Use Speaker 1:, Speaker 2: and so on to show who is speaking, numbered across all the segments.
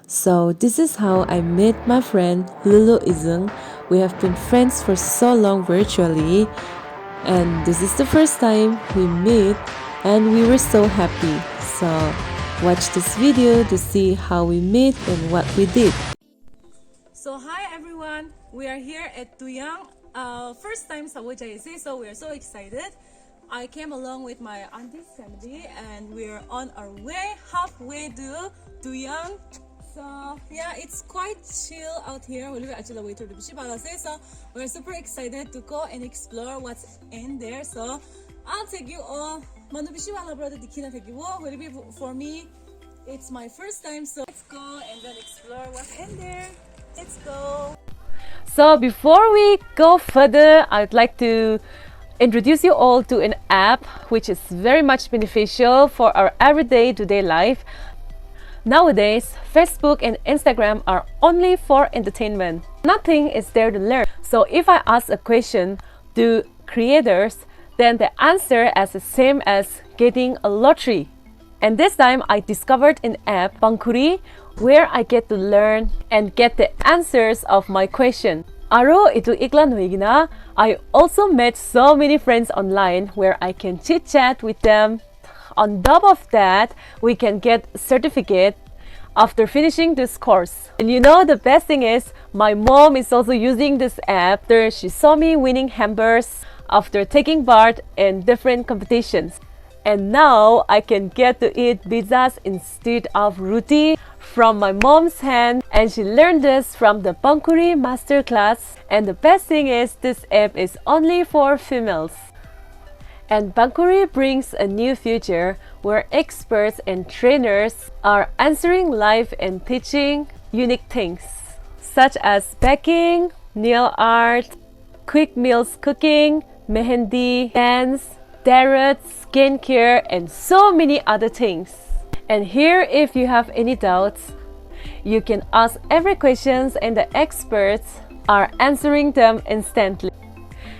Speaker 1: So this is how I met my friend Lulu EZUNG. We have been friends for so long virtually, and this is the first time we meet, and we were so happy. So watch this video to see how we meet and what we did.
Speaker 2: So hi everyone, we are here at Duyang. First time sa JC, so we are so excited. I came along with my auntie's family and we're on our way halfway to Duyang. So yeah, it's quite chill out here. So we're super excited to go and explore what's in there. So I'll take you all. For me, it's my first time, so let's go and then explore what's in there. Let's go. So before we go further, I'd like to introduce you all to an app which is very much beneficial for our everyday today life. Nowadays, Facebook and Instagram are only for entertainment. Nothing is there to learn. So if I ask a question to creators, then the answer is the same as getting a lottery. And this time I discovered an app, PANKHURI, where I get to learn and get the answers of my question. Aro itu iklan hoigina, I also met so many friends online where I can chit chat with them. On top of that, we can get a certificate after finishing this course. And you know the best thing is, my mom is also using this app after she saw me winning hampers after taking part in different competitions. And now I can get to eat pizzas instead of roti from my mom's hand, and she learned this from the PANKHURI masterclass. And the best thing is, this app is only for females. And PANKHURI brings a new future where experts and trainers are answering live and teaching unique things such as baking, nail art, quick meals cooking, mehendi, dance, tarrot, skincare, and so many other things. And here, if you have any doubts, you can ask every questions and the experts are answering them instantly.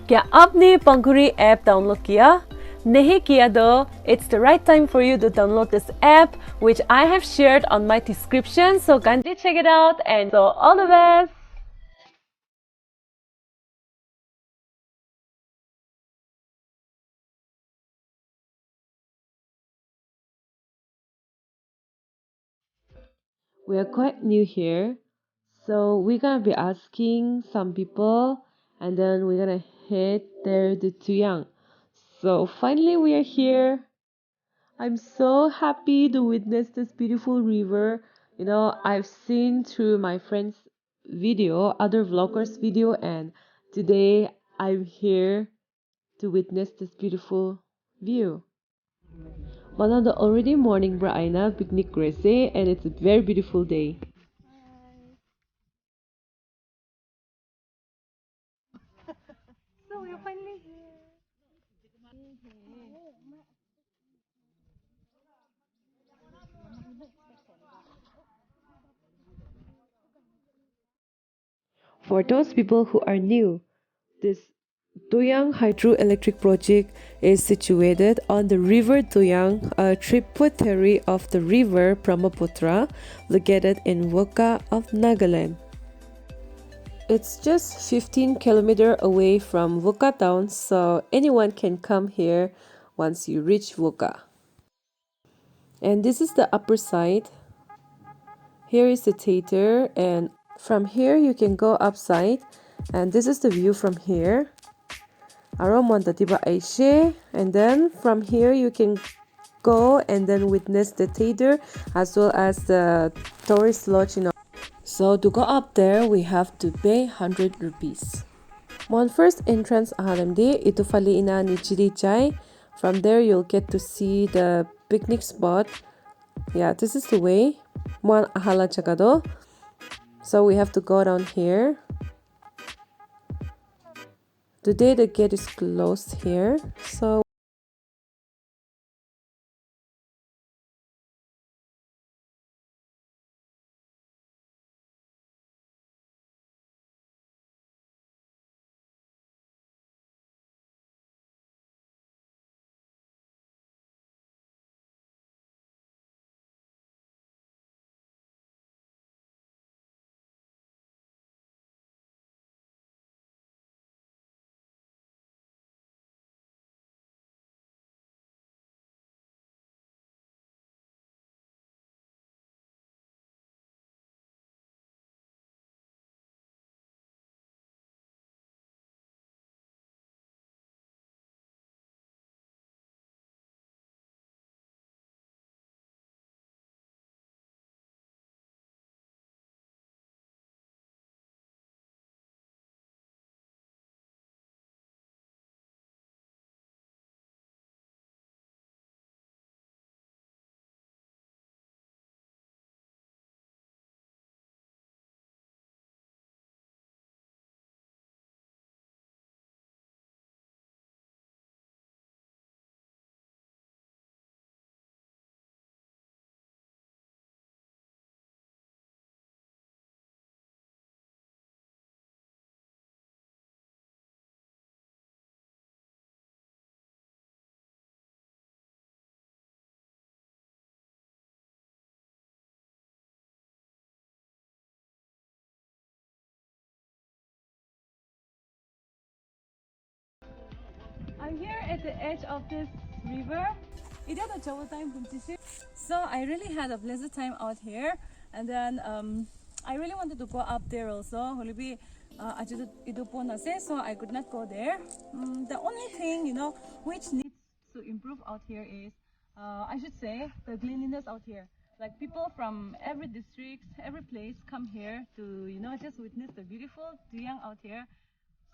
Speaker 2: क्या आपने PANKHURI app download किया? नहीं किया तो it's the right time for you to download this app, which I have shared on my description. So kindly check it out, and so all the best.
Speaker 1: We are quite new here, so we're gonna be asking some people, and then we're gonna head there to Duyang. So finally we are here. I'm so happy to witness this beautiful river. You know, I've seen through my friend's video, other vloggers' video, and today I'm here to witness this beautiful view. One of the already morning Braina picnic Grace, and it's a very beautiful day.
Speaker 2: So we're finally here.
Speaker 1: For those people who are new, this Doyang hydroelectric project is situated on the river Doyang, a tributary of the river Brahmaputra, located in Wokha of Nagaland. It's just 15 kilometers away from Wokha town, so anyone can come here once you reach Wokha. And this is the upper side. Here is the theater, and from here you can go upside, and this is the view from here. And then from here you can go and then witness the theater as well as the tourist lodge. So to go up there we have to pay 100 rupees. Mon first entrance ahalamdi itu fali ina ni chai. From there you'll get to see the picnic spot. Yeah, this is the way. Mon ahala chakado. So we have to go down here. Today the gate is closed here, so
Speaker 2: I'm here at the edge of this river. So I really had a pleasant time out here, and then I really wanted to go up there also. So I could not go there. The only thing which needs to improve out here is I should say the cleanliness out here. Like people from every district, every place come here to just witness the beautiful Duyang out here.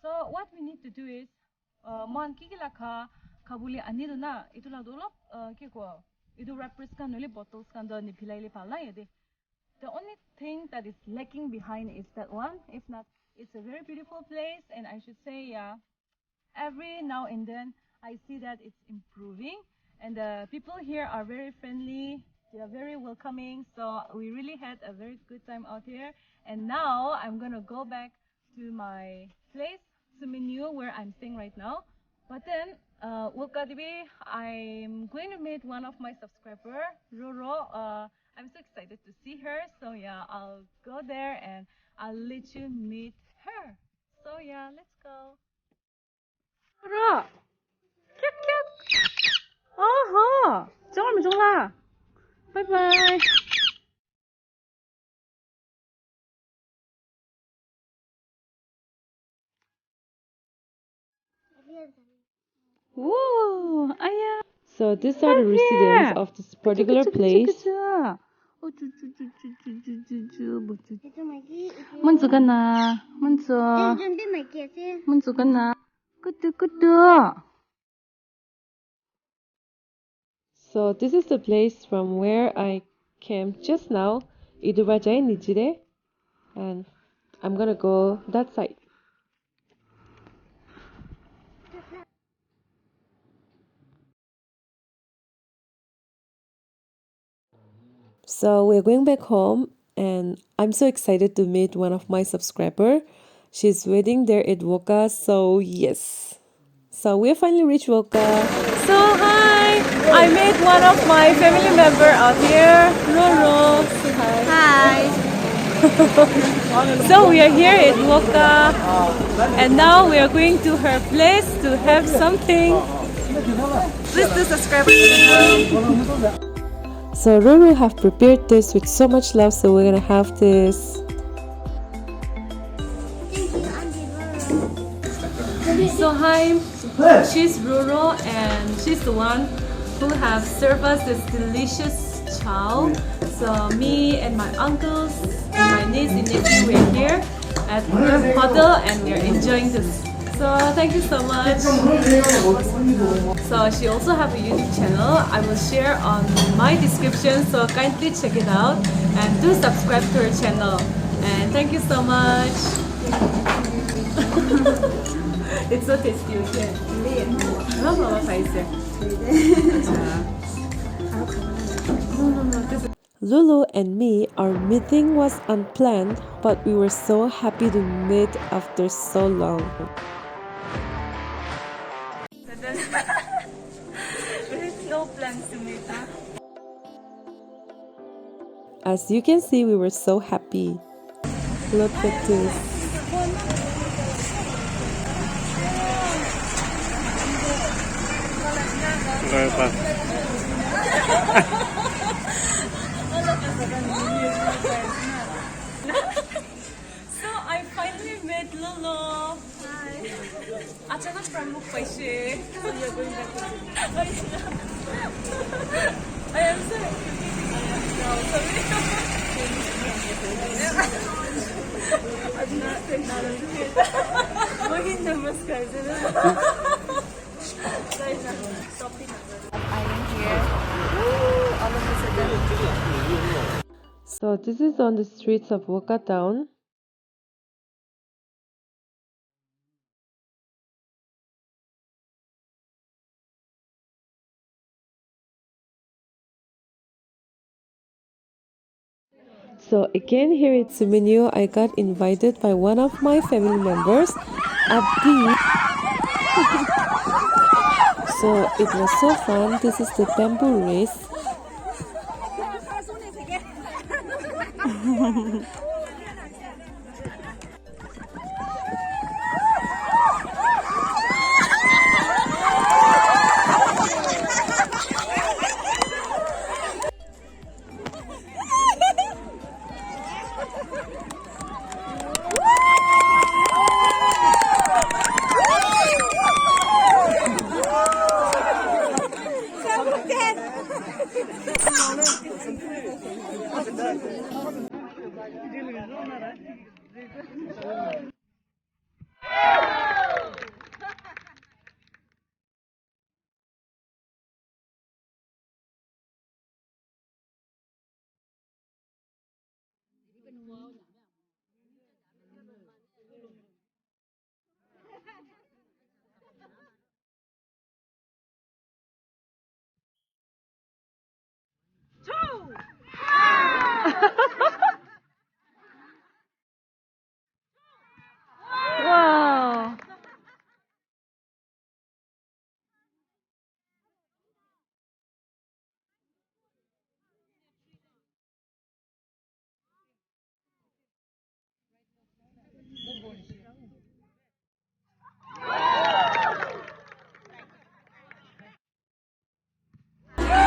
Speaker 2: So what we need to do is mon kikilaka kabuli aniduna itula dolop kiko idu wrappers kan noli bottles kan do ni pilai le pala yede. The only thing that is lacking behind is that one. If not, it's a very beautiful place, and I should say, yeah, every now and then I see that it's improving, and the people here are very friendly. They are very welcoming. So we really had a very good time out here. And now I'm gonna go back to my place, Suminu, where I'm staying right now. But then, I'm going to meet one of my subscriber, Roro. I'm so excited to see her. So yeah, I'll go there and I'll let you meet her. So yeah, let's go. Roro, cute, cute. Oh, 좋아. Bye bye. Whoa, Aya.
Speaker 1: So these are the residents of this particular place. So this is the place from where I came just now, Idubajai Nijire, and I'm gonna go that side. So we're going back home, and I'm so excited to meet one of my subscriber. She's waiting there at Wokha, so yes. So we finally reached Wokha.
Speaker 2: So hi, I met one of my family member out here, Roro. Say hi. Hi. So we are here at Wokha, and now we are going to her place to have something. Please do subscribe to the channel.
Speaker 1: So Ruru have prepared this with so much love, so we're gonna have this.
Speaker 2: So hi, she's Ruru, and she's the one who have served us this delicious chow. So me and my uncles and my niece and nephew, we're here at her hotel and we're enjoying this. So thank you so much. So she also have a YouTube channel. I will share on my description, so kindly check it out and do subscribe to her channel. And thank you so much. It's so tasty, okay?
Speaker 1: Lulu and me, our meeting was unplanned, but we were so happy to meet after so long.
Speaker 2: There's no plans to meet, huh?
Speaker 1: As you can see, we were so happy. Look at this.
Speaker 2: So I finally met Lolo. Hi. Achana from Mukbaishi. So you're going back to I am sorry.
Speaker 1: So this is on the streets of Wokha town. So again here at Sumenyo, I got invited by one of my family members, Abdi. So it was so fun. This is the bamboo race.